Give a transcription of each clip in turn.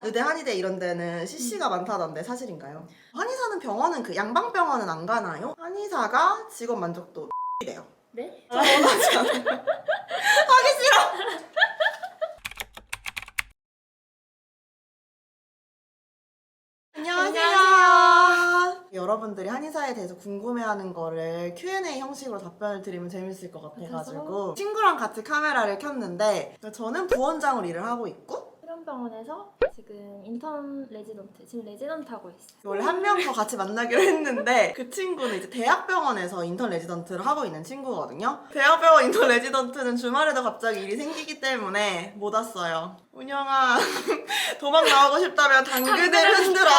의대, 한의대 이런 데는 CC가 많다던데 사실인가요? 한의사는 병원은 그 양방병원은 안 가나요? 한의사가 직업 만족도 X래요. 네? 저 원하지 않아요. 하기 싫어! 안녕하세요. 여러분들이 한의사에 대해서 궁금해하는 거를 Q&A 형식으로 답변을 드리면 재밌을 것 같아가지고 친구랑 같이 카메라를 켰는데 저는 부원장으로 일을 하고 있고 수련병원에서 지금 인턴 레지던트, 지금 레지던트 하고 있어요. 원래 한 명 더 같이 만나기로 했는데 그 친구는 이제 대학병원에서 인턴 레지던트를 하고 있는 친구거든요. 대학병원 인턴 레지던트는 주말에도 갑자기 일이 생기기 때문에 못 왔어요. 운영아 도망 나오고 싶다면 당근을 흔들어.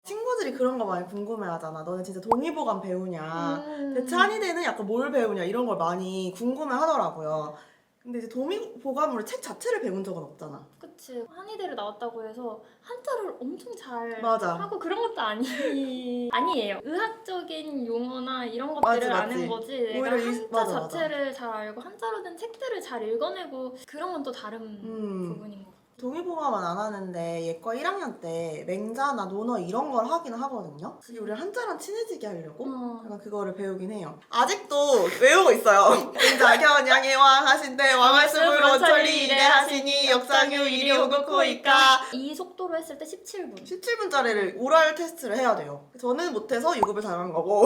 친구들이 그런 거 많이 궁금해하잖아. 너는 진짜 동의보감 배우냐? 대체 한의대는 약간 뭘 배우냐? 이런 걸 많이 궁금해하더라고요. 근데 이제 동의보감으로 책 자체를 배운 적은 없잖아. 그치. 한의대를 나왔다고 해서 한자를 엄청 잘 맞아. 하고 그런 것도 아니에요. 의학적인 용어나 이런 맞지, 것들을 맞지. 아는 거지. 내가 오히려 한자 맞아. 자체를 잘 알고 한자로 된 책들을 잘 읽어내고 그런 건 또 다른 부분인 것 같아. 동의보감은 안 하는데 예과 1학년 때 맹자나 논어 이런 걸 하긴 하거든요. 그게 우리 한자랑 친해지게 하려고 약간 그거를 배우긴 해요. 아직도 외우고 있어요. 맹자 견양의 왕 하신대 왕할수불 원천리 이래 하시니 역상유 이리 오고코이까 이 속도로 했을 때 17분. 17분짜리를 오랄 테스트를 해야 돼요. 저는 못해서 유급을 당한 거고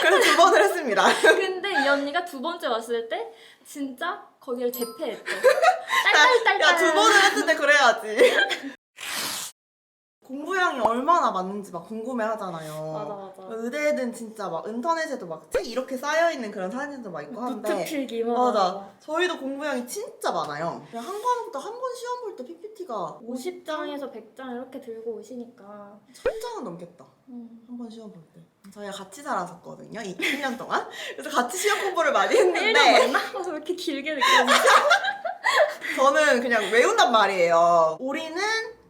그래서 2번을 했습니다. 근데 이 언니가 두 번째 왔을 때 진짜 거기를 제패했대. 딸딸딸딸. 야, 2번을 했는데 그래야지. 공부량이 얼마나 많은지 막 궁금해 하잖아요. 맞아. 의대는 진짜 막 인터넷에도 막 책 이렇게 쌓여있는 그런 사진도 막 있고 한데 노트 필기 맞아. 저희도 공부량이 진짜 많아요. 그냥 한 과목도 한 번 시험 볼 때 PPT가 50장에서 100장 이렇게 들고 오시니까 1000장은 넘겠다. 한 번 시험 볼 때. 저희가 같이 살았었거든요. 1년 동안. 그래서 같이 시험 공부를 많이 1년 했는데 맞나? 왜 이렇게 길게 느껴지지? 저는 그냥 외운단 말이에요. 오리는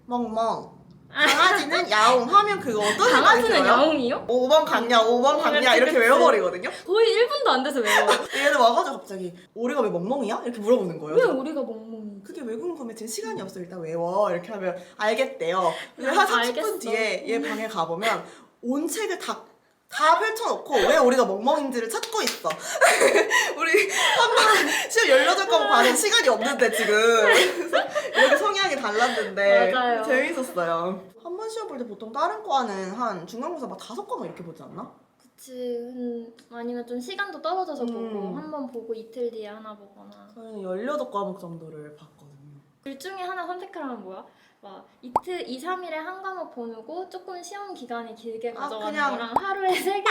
멍멍. 강아지는 야옹 하면 그거 어떤 생각이 강아지는 들어요? 야옹이요? 5번 강냐, 5번 강냐 이렇게 그치. 외워버리거든요. 거의 1분도 안 돼서 외워. 얘는 와가지고 갑자기 오리가 왜 멍멍이야? 이렇게 물어보는 거예요. 왜 우리가 멍멍이? 그게 왜 궁금해? 지금 시간이 없어. 일단 외워. 이렇게 하면 알겠대요. 근데 한 30분 알겠어. 뒤에 얘 방에 가보면 온 책을 다 펼쳐놓고 왜 우리가 멍멍인지를 찾고 있어. 우리 한번 시험 18과목 반은 시간이 없는데 지금. 그래서 여기 성향이 달랐는데 맞아요. 재밌었어요. 한 번 시험 볼 때 보통 다른 과는 한 중간고사 막 5과목 이렇게 보지 않나? 그치. 아니면 좀 시간도 떨어져서 보고 한 번 보고 이틀 뒤에 하나 보거나. 저희는 18과목 정도를 봤거든요. 둘 중에 하나 선택하라면 뭐야? 막 이틀, 2, 3일에 한 과목 보고 조금 시험 기간이 길게 가져가는 그냥- 거랑 하루에 3개.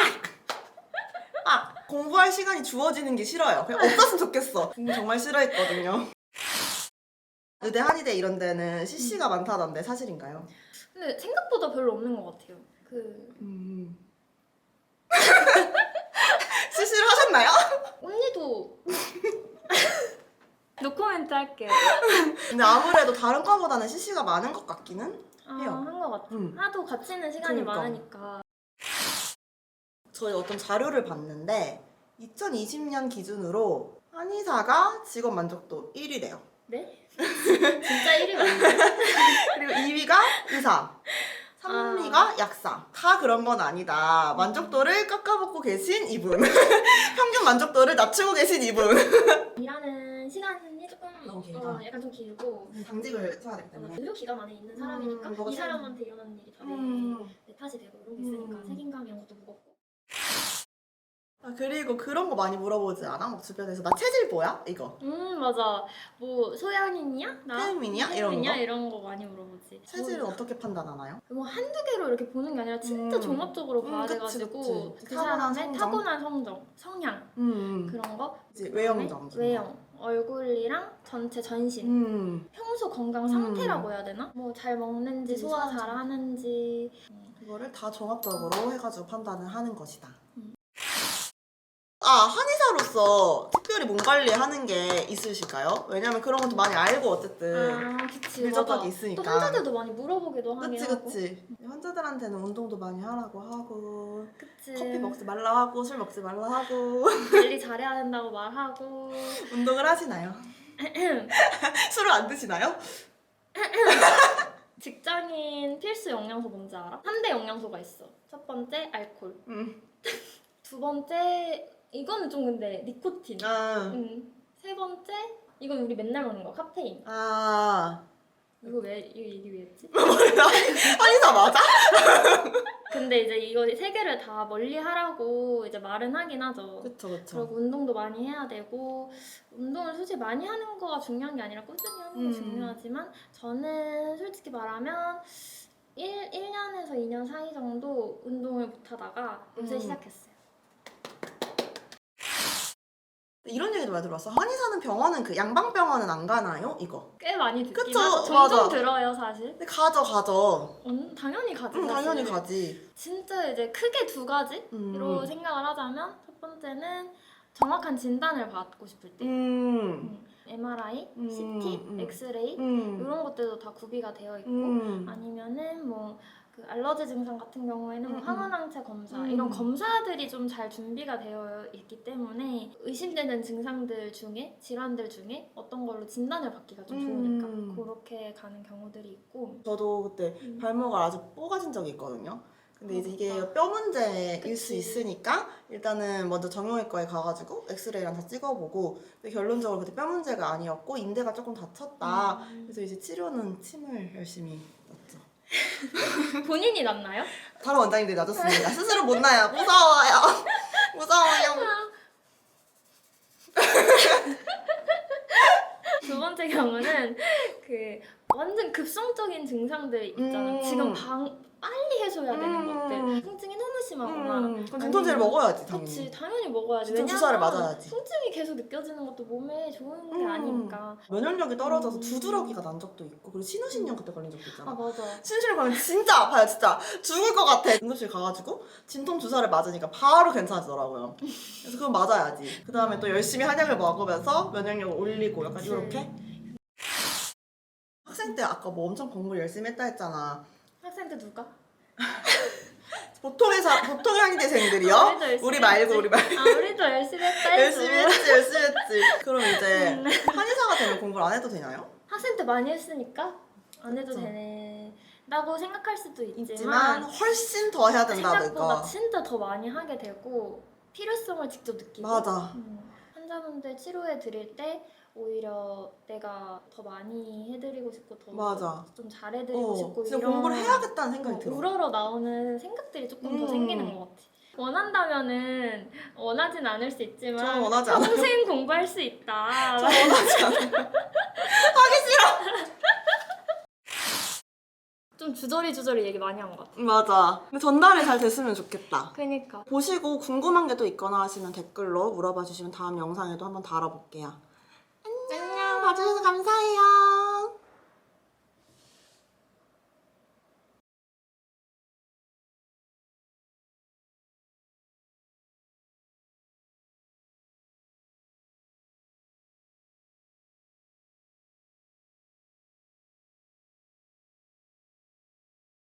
공부할 시간이 주어지는 게 싫어요. 그냥 없었으면 좋겠어. 공부 정말 싫어했거든요. 의대, 한의대 이런 데는 CC가 많다던데 사실인가요? 근데 생각보다 별로 없는 것 같아요. CC를 하셨나요? 언니도 노코멘트 할게요. 근데 아무래도 다른 과보다는 CC가 많은 것 같기는 해요. 한 것 같아. 하도 같이 있는 시간이 그러니까. 많으니까. 저희 어떤 자료를 봤는데 2020년 기준으로 한의사가 직업 만족도 1위래요. 네? 진짜 1위 맞네. 그리고 2위가 의사, 3위가 약사. 다 그런 건 아니다. 만족도를 깎아먹고 계신 이분. 평균 만족도를 낮추고 계신 이분. 일하는 시간이 조금 너무 길다. 약간 좀 길고 당직을 써야 되기 때문에. 의료기관 안에 있는 사람이니까 너가 이 사람한테 일어나는 일이 다 내 탓이 되고 이런 게 있으니까 책임감 이런 것도 무겁고. 그리고 그런 거 많이 물어보지 않아? 막 주변에서 나 체질 뭐야? 이거. 맞아. 뭐 소양인이야? 태음인이야? 이런 태음인이야? 거? 이런 거 많이 물어보지. 체질은 어떻게 판단하나요? 뭐 한두 개로 이렇게 보는 게 아니라 진짜 종합적으로 봐야 그치, 돼가지고 그치. 그 타고난 사람의 성정. 타고난 성향 그런 거. 이제 외형적. 외형, 얼굴이랑 전체 전신. 평소 건강 상태라고 해야 되나? 뭐 잘 먹는지 소화 잘 하는지. 그거를 다 종합적으로 해가지고 판단을 하는 것이다. 한의사로서 특별히 몸 관리하는 게 있으실까요? 왜냐면 그런 것도 많이 알고 어쨌든 그치. 밀접하게 맞아. 있으니까. 또 환자들도 많이 물어보기도 하긴 하고. 그치. 환자들한테는 운동도 많이 하라고 하고 그치. 커피 먹지 말라 하고 술 먹지 말라 하고 관리 잘해야 된다고 말하고. 운동을 하시나요? 술을 안 드시나요? 직장인 필수 영양소 뭔지 알아? 3대 영양소가 있어. 첫 번째 알코올. 두 번째 이거는 좀 근데 니코틴. 세 번째 이건 우리 맨날 먹는 거 카페인. 이거 왜 이게 왜였지? 몰라. 한의사 맞아? 근데 이제 이거 세 개를 다 멀리 하라고 이제 말은 하긴 하죠. 그쵸. 그리고 운동도 많이 해야 되고 운동을 솔직히 많이 하는 거가 중요한 게 아니라 꾸준히 하는 게 중요하지만 저는 솔직히 말하면 1년에서 2년 사이 정도 운동을 못 하다가 요새 시작했어요. 이런 얘기도 많이 들어봤어. 한의사는 병원은 그 양방병원은 안 가나요? 이거. 꽤 많이 듣긴 그쵸? 하죠. 종종 맞아. 들어요 사실. 근데 가져. 당연히 가지. 응, 사실. 당연히 가지. 진짜 이제 크게 두 가지로 생각을 하자면 첫 번째는 정확한 진단을 받고 싶을 때 MRI, CT, 엑스레이 이런 것들도 다 구비가 되어 있고 아니면은 뭐 그 알러지 증상 같은 경우에는 뭐 항원항체 검사 이런 검사들이 좀 잘 준비가 되어 있기 때문에 의심되는 증상들 중에 질환들 중에 어떤 걸로 진단을 받기가 좀 좋으니까 그렇게 가는 경우들이 있고 저도 그때 발목을 아주 뽀가진 적이 있거든요. 근데 이제 이게 뼈 문제일 수 있으니까 일단은 먼저 정형외과에 가가지고 엑스레이랑 다 찍어보고 근데 결론적으로 그때 뼈 문제가 아니었고 인대가 조금 다쳤다. 그래서 이제 치료는 침을 열심히 놨죠. 본인이 낫나요? 다른 원장님들이 놔줬습니다. 스스로 못 나요. 무서워요. 무서워요. 두 번째 경우는 그 완전 급성적인 증상들 있잖아요. 지금 빨리 해소해야 되는 것들. 통증이 너무 심하거나. 그럼 진통제를 먹어야지 당연히. 그렇지, 당연히 먹어야지. 진통 주사를 맞아야지. 통증이 계속 느껴지는 것도 몸에 좋은 게 아니니까. 면역력이 떨어져서 두드러기가 난 적도 있고 그리고 신우신경 그때 걸린 적도 있잖아. 맞아. 신우신경 걸리면 진짜 아파요 진짜. 죽을 것 같아. 응급실 가가지고 진통 주사를 맞으니까 바로 괜찮아지더라고요. 그래서 그거 맞아야지. 그 다음에 또 열심히 한약을 먹으면서 면역력을 올리고 약간 이렇게. 학생 때 아까 뭐 엄청 공부를 열심히 했다 했잖아. 학생 때 누가? 보통의 한의대생들이요? 우리 말고. 우리도 열심히 했다. 열심히 했지. 그럼 이제 한의사가 되면 공부를 안 해도 되나요? 학생 때 많이 했으니까 안 해도 그쵸. 되네라고 생각할 수도 있지만 훨씬 더 해야 된다니까. 생각보다 진짜 더 많이 하게 되고 필요성을 직접 느끼고 맞아. 환자분들 치료해 드릴 때 오히려 내가 더 많이 해드리고 싶고 더 맞아. 좀 잘해드리고 싶고 진짜 이런 공부를 해야겠다는 생각이 들어. 우러러 나오는 생각들이 조금 더 생기는 것 같아. 원한다면은 원하진 않을 수 있지만 저는 원하지 않아요. 평생 공부할 수 있다. 저 원하지 않아요. 하기 싫어. 좀 주저리 얘기 많이 한 것 같아. 맞아. 근데 전달이 잘 됐으면 좋겠다. 그러니까. 보시고 궁금한 게 또 있거나 하시면 댓글로 물어봐 주시면 다음 영상에도 한번 달아볼게요. 안녕. 봐주셔서 감사해요.